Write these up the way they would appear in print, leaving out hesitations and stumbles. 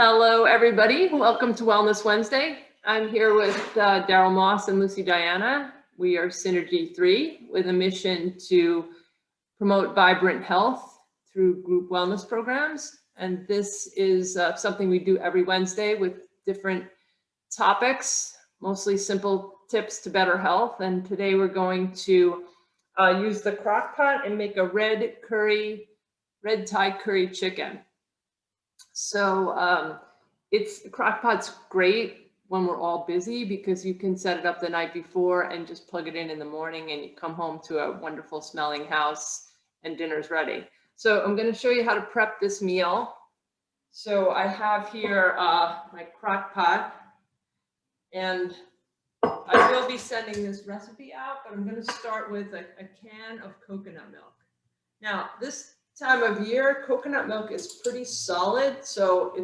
Hello, everybody. Welcome to Wellness Wednesday. I'm here with Daryl Moss and Lucy Diana. We are Synergy 3 with a mission to promote vibrant health through group wellness programs. And this is something we do every Wednesday with different topics, mostly simple tips to better health. And today we're going to use the Crockpot and make a red Thai curry chicken. So the Crockpot's great when we're all busy because you can set it up the night before and just plug it in the morning and you come home to a wonderful smelling house and dinner's ready. So I'm going to show you how to prep this meal. So I have here my Crockpot, and I will be sending this recipe out, but I'm going to start with a can of coconut milk. Now, this time of year, coconut milk is pretty solid, so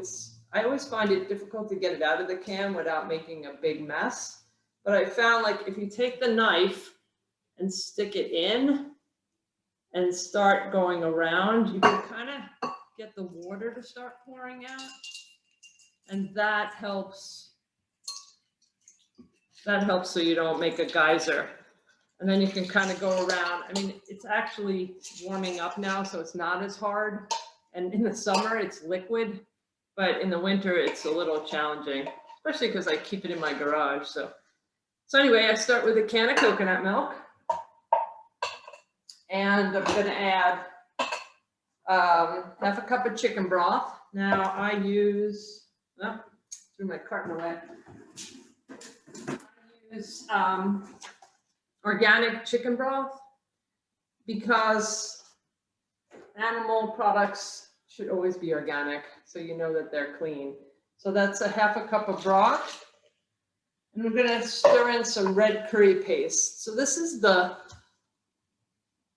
I always find it difficult to get it out of the can without making a big mess. But I found, like, if you take the knife and stick it in and start going around, you can kind of get the water to start pouring out, and that helps so you don't make a geyser. And then you can kind of go around. I mean, it's actually warming up now, so it's not as hard. And in the summer, it's liquid, but in the winter, it's a little challenging, especially because I keep it in my garage. So anyway, I start with a can of coconut milk, and I'm going to add half a cup of chicken broth. Now I use, threw my carton away. I use organic chicken broth because animal products should always be organic, so you know that they're clean. So that's a half a cup of broth. And we're going to stir in some red curry paste. So this is the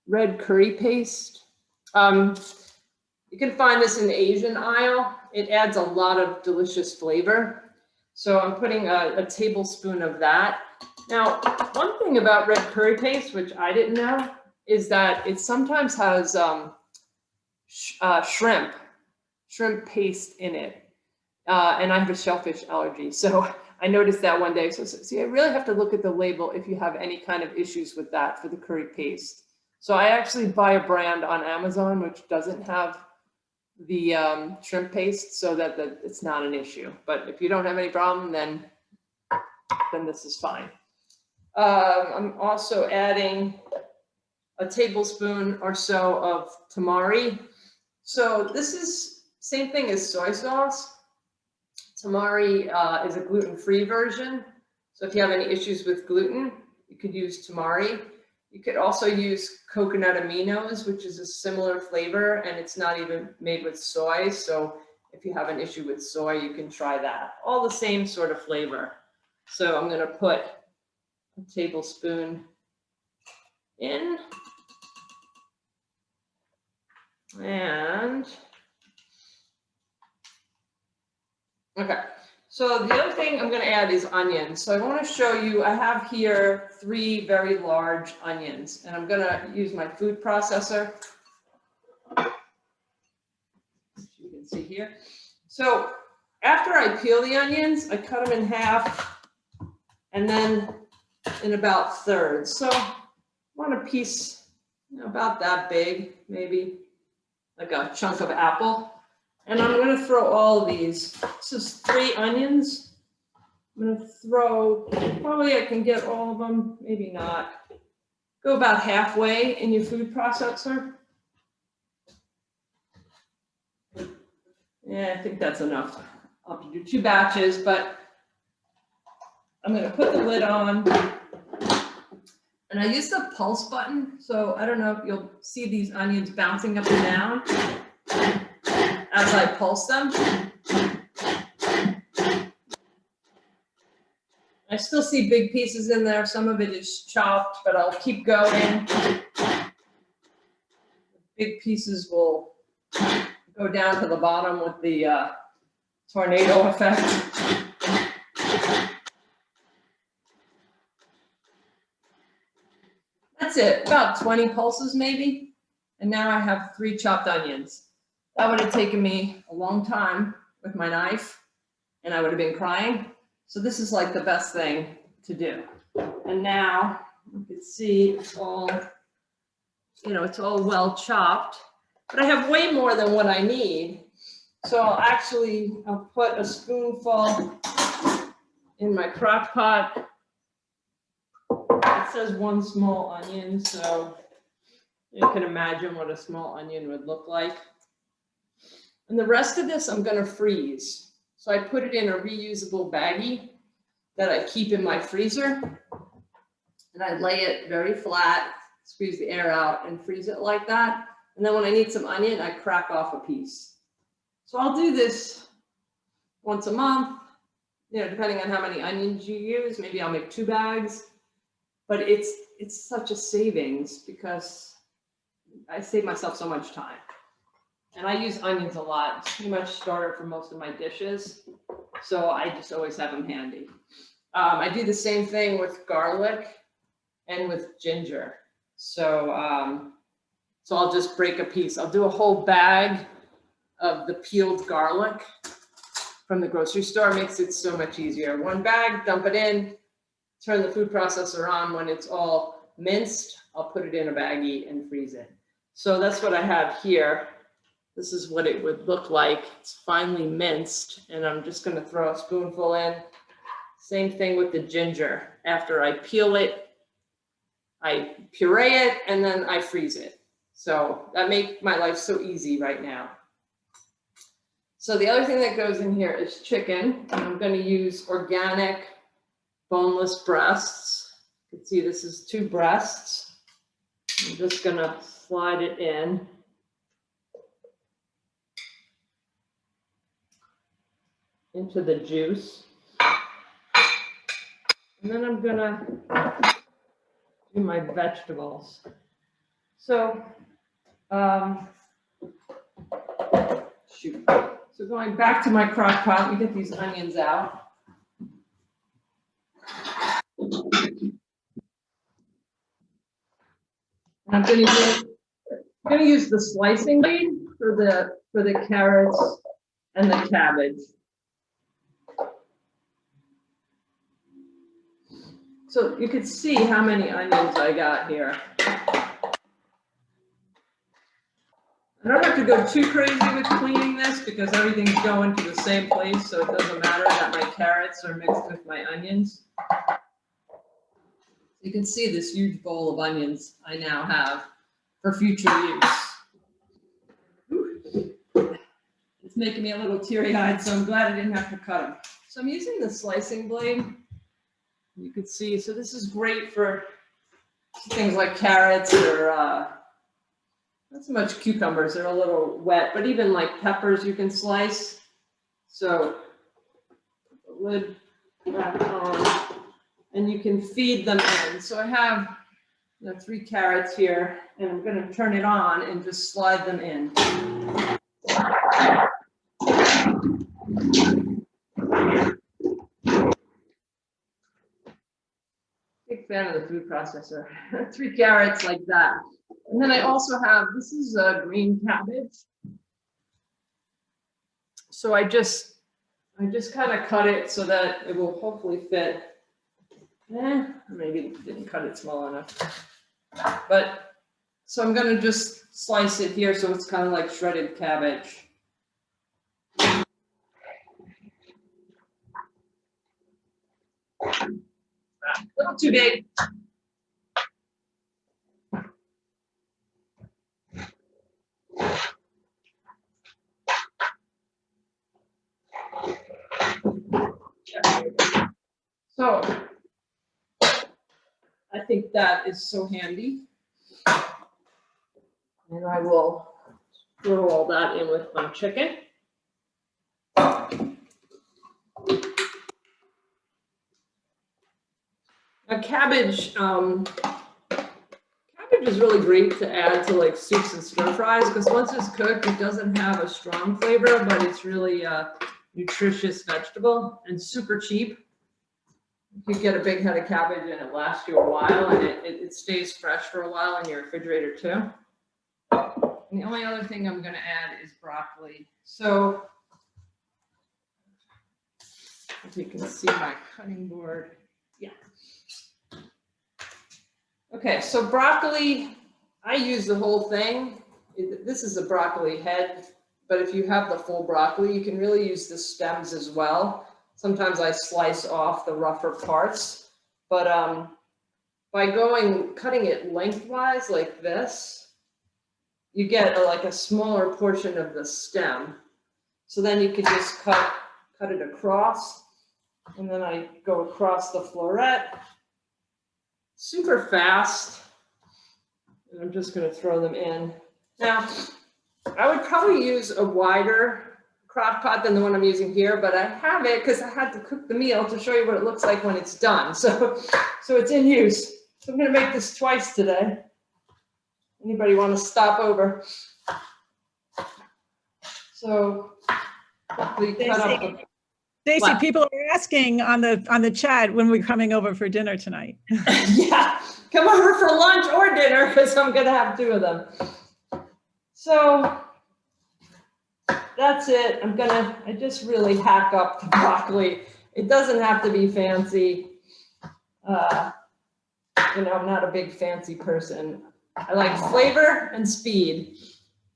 red curry paste. You can find this in the Asian aisle. It adds a lot of delicious flavor. So I'm putting a tablespoon of that. Now, one thing about red curry paste, which I didn't know, is that it sometimes has shrimp paste in it. And I have a shellfish allergy, so I noticed that one day. So see, I really have to look at the label if you have any kind of issues with that for the curry paste. So I actually buy a brand on Amazon which doesn't have the shrimp paste, so that it's not an issue. But if you don't have any problem, then this is fine. I'm also adding a tablespoon or so of Tamari. So this is same thing as soy sauce. Tamari is a gluten-free version. So if you have any issues with gluten, you could use Tamari. You could also use coconut aminos, which is a similar flavor, and it's not even made with soy. So if you have an issue with soy, you can try that. All the same sort of flavor. So I'm going to put a tablespoon in. And okay. So the other thing I'm going to add is onions. So I want to show you, I have here 3 very large onions, and I'm going to use my food processor. As you can see here. So after I peel the onions, I cut them in half and then in about thirds. So I want a piece about that big, maybe like a chunk of apple. And I'm going to throw all of these. This is 3 onions. I'm going to throw, probably I can get all of them, maybe not. Go about halfway in your food processor. Yeah, I think that's enough. I'll have to do 2 batches, but I'm going to put the lid on. And I use the pulse button, so I don't know if you'll see these onions bouncing up and down as I pulse them. I still see big pieces in there. Some of it is chopped, but I'll keep going. Big pieces will go down to the bottom with the tornado effect. That's it, about 20 pulses maybe. And now I have 3 chopped onions. That would have taken me a long time with my knife and I would have been crying. So this is like the best thing to do. And now you can see it's all, you know, it's all well chopped, but I have way more than what I need. So I'll put a spoonful in my crock pot. It says 1 small onion, so you can imagine what a small onion would look like. And the rest of this I'm gonna freeze. So I put it in a reusable baggie that I keep in my freezer. And I lay it very flat, squeeze the air out and freeze it like that. And then when I need some onion, I crack off a piece. So I'll do this once a month, you know, depending on how many onions you use. Maybe I'll make 2 bags, but it's such a savings because I save myself so much time. And I use onions a lot. It's pretty much starter for most of my dishes. So I just always have them handy. I do the same thing with garlic and with ginger. So I'll just break a piece. I'll do a whole bag of the peeled garlic from the grocery store. Makes it so much easier. 1 bag, dump it in, turn the food processor on. When it's all minced, I'll put it in a baggie and freeze it. So that's what I have here. This is what it would look like. It's finely minced, and I'm just gonna throw a spoonful in. Same thing with the ginger. After I peel it, I puree it, and then I freeze it. So that makes my life so easy right now. So the other thing that goes in here is chicken. And I'm going to use organic boneless breasts. You can see this is 2 breasts. I'm just going to slide it in. Into the juice. And then I'm going to do my vegetables. So, So going back to my crock pot, we get these onions out. And I'm going to use the slicing blade for the carrots and the cabbage. So you can see how many onions I got here. I don't have to go too crazy with cleaning this because everything's going to the same place, so it doesn't matter that my carrots are mixed with my onions. You can see this huge bowl of onions I now have for future use. It's making me a little teary-eyed, so I'm glad I didn't have to cut them. So I'm using the slicing blade. You can see, so this is great for things like carrots or not so much cucumbers, they're a little wet, but even like peppers you can slice. So the lid back on, and you can feed them in. So I have 3 carrots here, and I'm going to turn it on and just slide them in. Big fan of the food processor. 3 carrots like that. And then I also have, this is a green cabbage. So I just kind of cut it so that it will hopefully fit. Maybe didn't cut it small enough. But so I'm going to just slice it here so it's kind of like shredded cabbage. A little too big. So I think that is so handy. And I will throw all that in with my chicken. Now cabbage is really great to add to like soups and stir fries because once it's cooked, it doesn't have a strong flavor, but it's really a nutritious vegetable and super cheap. You get a big head of cabbage and it lasts you a while, and it stays fresh for a while in your refrigerator too. And the only other thing I'm going to add is broccoli. So if you can see my cutting board. Yeah. Okay, so broccoli, I use the whole thing. This is a broccoli head, but if you have the full broccoli, you can really use the stems as well. Sometimes I slice off the rougher parts, but by cutting it lengthwise like this, you get like a smaller portion of the stem. So then you could just cut it across, and then I go across the floret. Super fast, and I'm just going to throw them in. Now, I would probably use a wider crock pot than the one I'm using here, but I have it because I had to cook the meal to show you what it looks like when it's done. So it's in use. So I'm going to make this twice today. Anybody want to stop over? So we cut up the... Stacy, people are asking on the chat when we're coming over for dinner tonight. Yeah, come over for lunch or dinner because I'm going to have two of them. So that's it. I just really hack up the broccoli. It doesn't have to be fancy. I'm not a big fancy person. I like flavor and speed.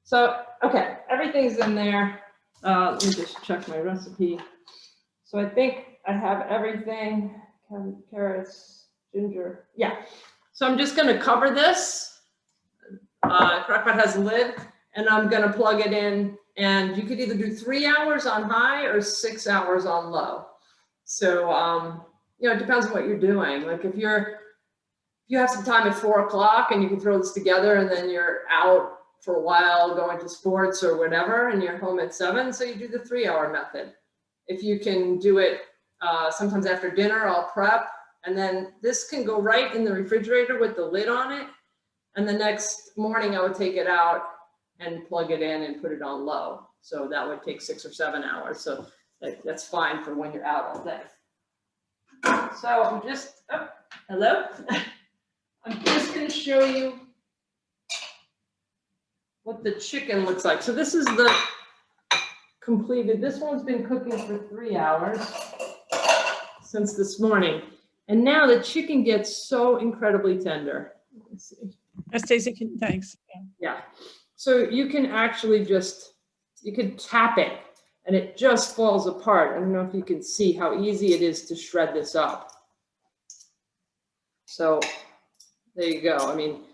So, okay, everything's in there. Let me just check my recipe. So I think I have everything, carrots, ginger. Yeah. So I'm just going to cover this. Crockpot has a lid, and I'm going to plug it in. And you could either do 3 hours on high or 6 hours on low. So, it depends on what you're doing. Like if you have some time at 4 o'clock and you can throw this together and then you're out for a while going to sports or whatever, and you're home at 7, so you do the 3 hour method. If you can do it sometimes after dinner, I'll prep, and then this can go right in the refrigerator with the lid on it. And the next morning I would take it out and plug it in and put it on low. So that would take 6 or 7 hours. So that's fine for when you're out all day. So I'm just, hello? I'm just going to show you what the chicken looks like. So this is the completed. This one's been cooking for 3 hours since this morning. And now the chicken gets so incredibly tender. Let me see. Stacy, thanks. Yeah. So you can actually you can tap it and it just falls apart. I don't know if you can see how easy it is to shred this up. So there you go. I mean,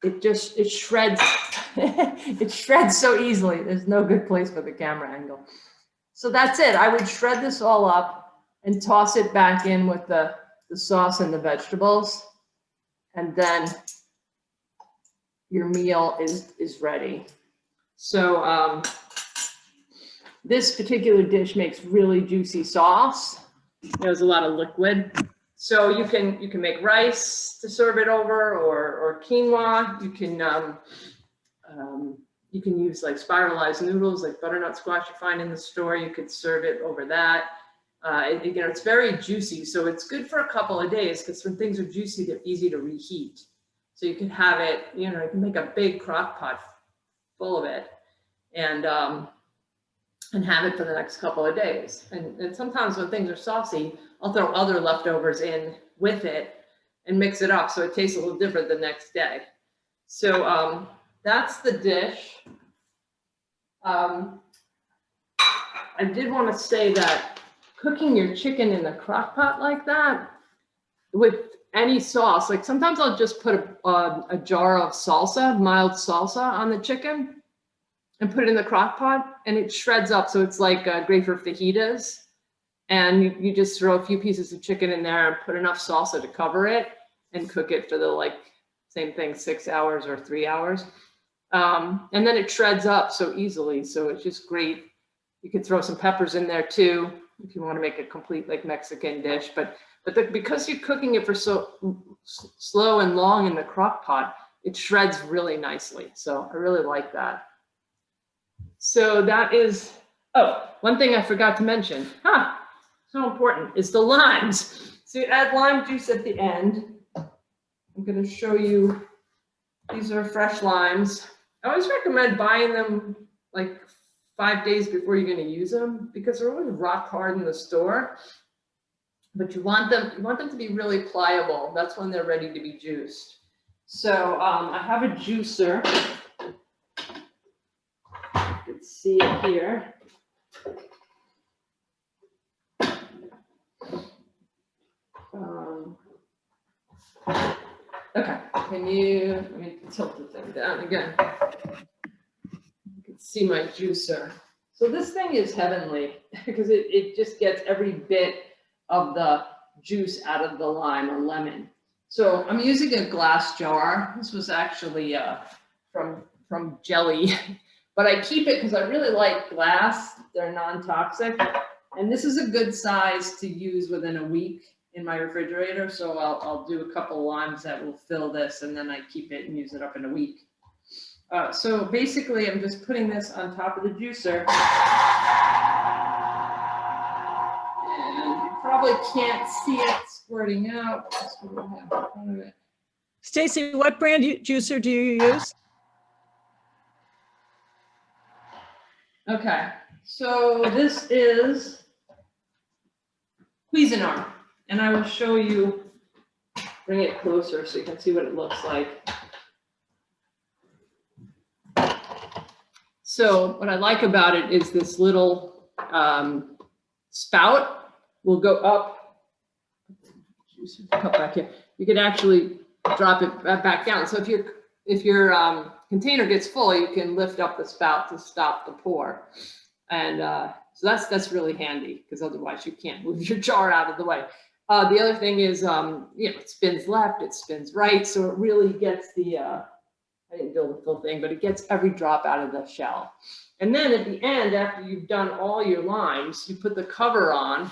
it shreds, it shreds so easily. There's no good place for the camera angle. So that's it. I would shred this all up and toss it back in with the sauce and the vegetables. And then your meal is ready. So this particular dish makes really juicy sauce. There's a lot of liquid. So you can make rice to serve it over, or quinoa. You can use like spiralized noodles, like butternut squash you find in the store. You could serve it over that. It's very juicy, so it's good for a couple of days because when things are juicy, they're easy to reheat. So you can have it, you can make a big crock pot full of it, and have it for the next couple of days. And sometimes when things are saucy, I'll throw other leftovers in with it and mix it up so it tastes a little different the next day. So that's the dish. I did want to say that cooking your chicken in a crock pot like that with any sauce, like sometimes I'll just put a jar of salsa, mild salsa on the chicken and put it in the crock pot, and it shreds up. So it's like great for fajitas. And you just throw a few pieces of chicken in there and put enough salsa to cover it and cook it for the same thing, 6 hours or 3 hours. And then it shreds up so easily. So it's just great. You could throw some peppers in there too, if you want to make a complete Mexican dish. But because you're cooking it for so slow and long in the crock pot, it shreds really nicely. So I really like that. So that is, one thing I forgot to mention. So important is the limes. So you add lime juice at the end. I'm going to show you, these are fresh limes. I always recommend buying them 5 days before you're going to use them, because they're always rock hard in the store. But you want them to be really pliable. That's when they're ready to be juiced. So I have a juicer. You can see it here. Okay, let me tilt the thing down again. You can see my juicer. So this thing is heavenly because it just gets every bit of the juice out of the lime or lemon. So I'm using a glass jar. This was actually from Jelly, but I keep it because I really like glass. They're non-toxic. And this is a good size to use within a week in my refrigerator. So I'll do a couple limes that will fill this, and then I keep it and use it up in a week. So basically I'm just putting this on top of the juicer. And you probably can't see it squirting out. That's what I have in front of it. Stacy, what brand juicer do you use? Okay, so this is Cuisinart, and I will show you, bring it closer so you can see what it looks like. So what I like about it is this little spout will go up. Back here. You could actually drop it back down. So if your container gets full, you can lift up the spout to stop the pour. And so that's really handy because otherwise you can't move your jar out of the way. The other thing is, it spins left, it spins right. So it really gets the, I didn't build the full thing, but it gets every drop out of the shell. And then at the end, after you've done all your limes, you put the cover on,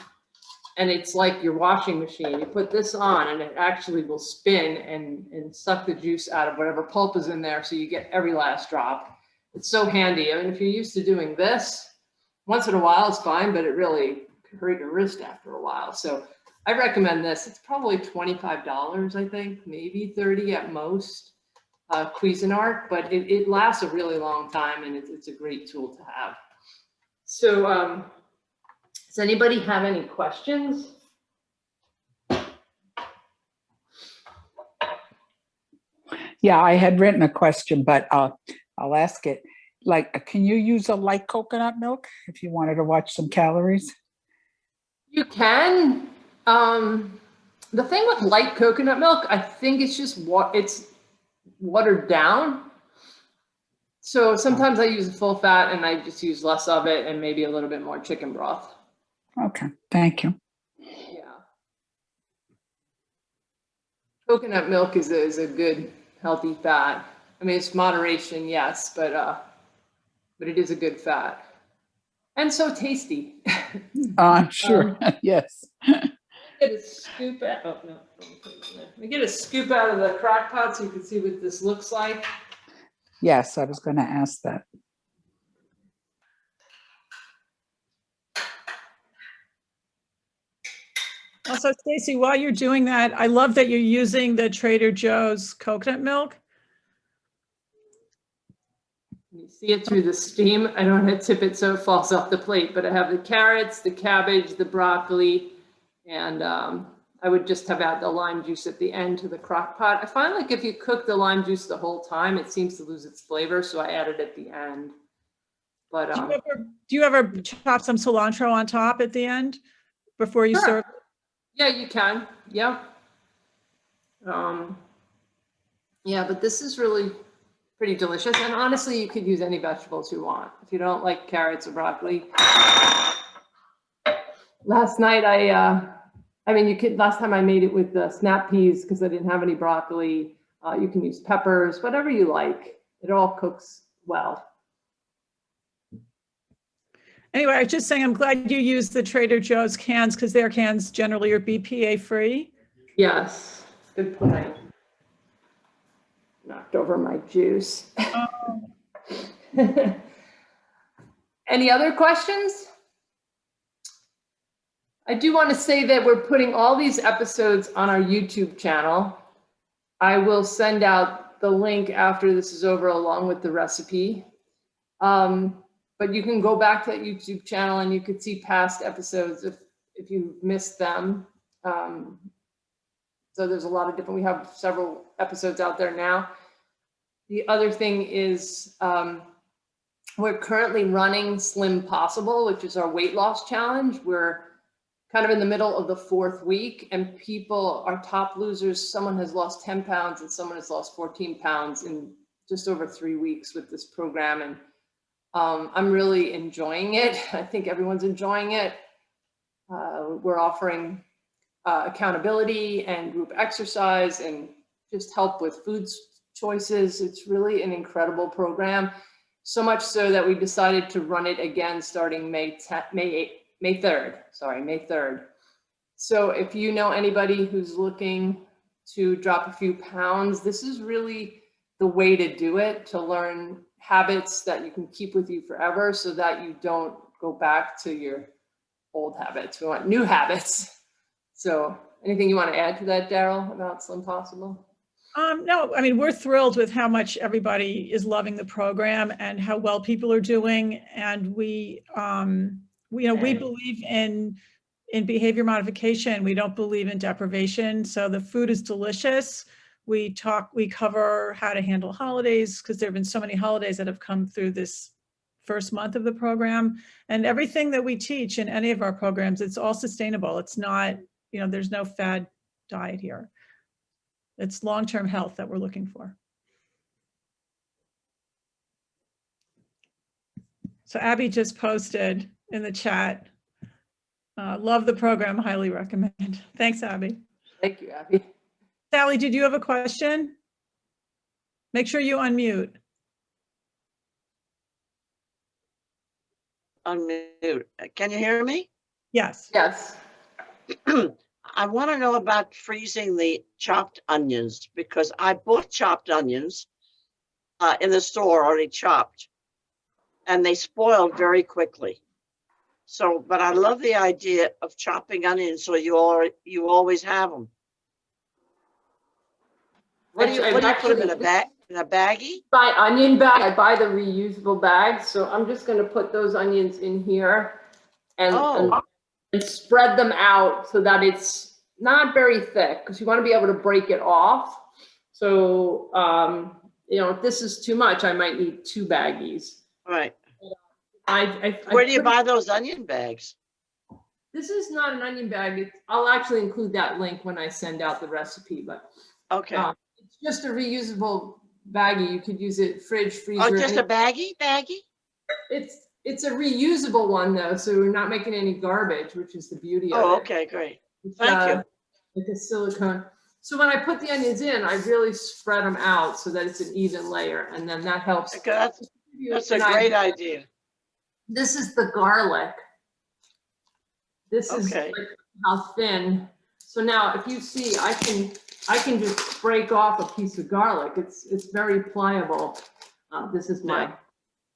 and it's like your washing machine. You put this on and it actually will spin and suck the juice out of whatever pulp is in there, so you get every last drop. It's so handy. I mean, if you're used to doing this, once in a while it's fine, but it really could hurt your wrist after a while. So I recommend this. It's probably $25, I think, maybe 30 at most. Cuisinart, but it lasts a really long time, and it's a great tool to have. So does anybody have any questions? Yeah, I had written a question, but I'll ask it. Like, can you use a light coconut milk if you wanted to watch some calories? You can. The thing with light coconut milk, I think it's just it's watered down. So sometimes I use a full fat and I just use less of it and maybe a little bit more chicken broth. Okay, thank you. Yeah. Coconut milk is a good healthy fat. I mean, it's moderation, yes, but it is a good fat. And so tasty. I'm sure, yes. Get a scoop out. Oh no! Let me get a scoop out of the crock pot so you can see what this looks like. Yes, I was going to ask that. Also, Stacy, while you're doing that, I love that you're using the Trader Joe's coconut milk. You see it through the steam. I don't want to tip it so it falls off the plate, but I have the carrots, the cabbage, the broccoli, and I would just have add the lime juice at the end to the crock pot. I find like if you cook the lime juice the whole time, it seems to lose its flavor, so I add it at the end. But do you ever chop some cilantro on top at the end before you serve? Yeah, you can. Yeah. Yeah, but this is really pretty delicious. And honestly, you could use any vegetables you want. If you don't like carrots or broccoli. Last night, last time I made it with the snap peas because I didn't have any broccoli. You can use peppers, whatever you like. It all cooks well. Anyway, I was just saying, I'm glad you used the Trader Joe's cans because their cans generally are BPA free. Yes, good point. Knocked over my juice. Any other questions? I do want to say that we're putting all these episodes on our YouTube channel. I will send out the link after this is over along with the recipe. but you can go back to that YouTube channel and you could see past episodes if you missed them. So there's a lot of different, we have several episodes out there now. The other thing is we're currently running Slim Possible, which is our weight loss challenge. We're kind of in the middle of the 4th week, and people, our top losers, someone has lost 10 pounds and someone has lost 14 pounds in just over 3 weeks with this program. And I'm really enjoying it. I think everyone's enjoying it. We're offering accountability and group exercise and just help with food choices. It's really an incredible program. So much so that we decided to run it again starting May 3rd. So if you know anybody who's looking to drop a few pounds, this is really the way to do it, to learn habits that you can keep with you forever so that you don't go back to your old habits. We want new habits. So anything you want to add to that, Daryl, about Slim Possible? No, I mean, we're thrilled with how much everybody is loving the program and how well people are doing. And we believe in behavior modification. We don't believe in deprivation. So the food is delicious. We cover how to handle holidays, because there have been so many holidays that have come through this first month of the program. And everything that we teach in any of our programs, it's all sustainable. It's not, there's no fad diet here. It's long-term health that we're looking for. So Abby just posted in the chat, love the program, highly recommend. Thanks, Abby. Thank you, Abby. Sally, did you have a question? Make sure you unmute. Unmute. Can you hear me? Yes. Yes. I want to know about freezing the chopped onions, because I bought chopped onions in the store already chopped, and they spoiled very quickly. So, but I love the idea of chopping onions so you always have them. What do you put them in a bag? In a baggie? Buy onion bag. I buy the reusable bags. So I'm just going to put those onions in here and spread them out so that it's not very thick, because you want to be able to break it off. So, if this is too much, I might need 2 baggies. Right. Where do you buy those onion bags? This is not an onion bag. I'll actually include that link when I send out the recipe, but okay. It's just a reusable baggie. You could use it fridge, freezer. Oh, just a baggie? It's a reusable one though, so we're not making any garbage, which is the beauty of it. Oh, okay, great. Thank you. Like a silicone. So when I put the onions in, I really spread them out so that it's an even layer, and then that helps. That's a great idea. This is the garlic. This is like how thin. So now if you see, I can just break off a piece of garlic. It's very pliable. This is my.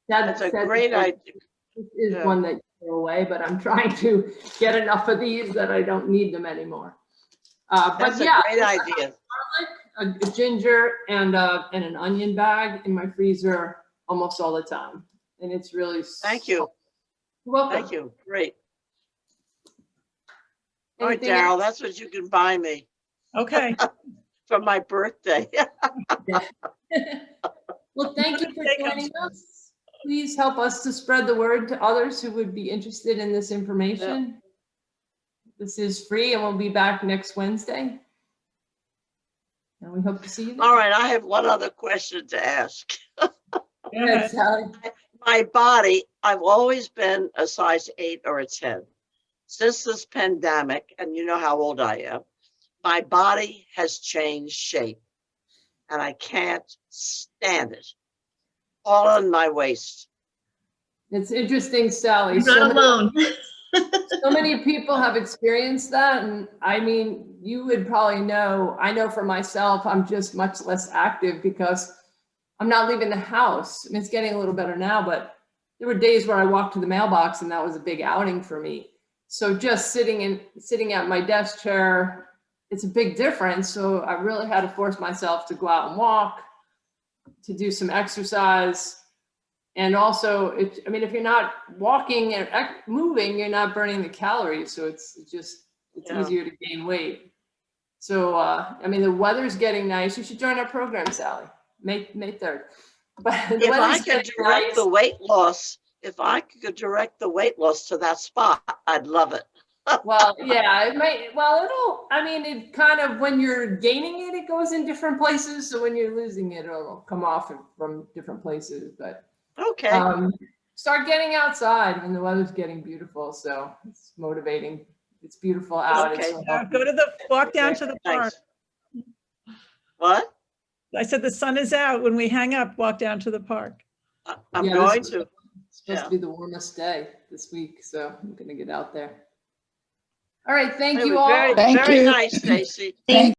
That's a great idea. This is one that you throw away, but I'm trying to get enough of these that I don't need them anymore. That's a great idea. Garlic, a ginger, and an onion bag in my freezer almost all the time, and it's really. Thank you. You're welcome. Thank you. Great. All right, Daryl, that's what you can buy me. Okay. For my birthday. Well, thank you for joining us. Please help us to spread the word to others who would be interested in this information. Yeah. This is free, and we'll be back next Wednesday. And we hope to see you there. All right, I have one other question to ask. Yes, Sally. My body, I've always been a size 8 or a 10. Since this pandemic, and you know how old I am, my body has changed shape, and I can't stand it. All in my waist. It's interesting, Sally. You're not alone. So many people have experienced that, and I mean, you would probably know. I know for myself, I'm just much less active because I'm not leaving the house. I mean, it's getting a little better now, but there were days where I walked to the mailbox, and that was a big outing for me. So just sitting at my desk chair, it's a big difference. So I really had to force myself to go out and walk, to do some exercise. And also, I mean, if you're not walking and moving, you're not burning the calories. So it's Yeah. easier to gain weight. So, I mean, the weather's getting nice. You should join our program, Sally, May 3rd. But the If I weather's could getting direct nice. the weight loss, if I could direct the weight loss to that spot, I'd love it. Well, yeah, it might, well, I mean, it kind of, when you're gaining it, it goes in different places. So when you're losing it, it'll come off from different places. But Okay. start getting outside when the weather's getting beautiful. So it's motivating. It's beautiful out. Okay. It's so Walk down to the park. Thanks. What? I said the sun is out. When we hang up, walk down to the park. I'm Yeah, going this- to. It's supposed to be the warmest day this week. So I'm going to get out there. All right. Thank It you was all. very, Thank very you. nice, Stacy. Thank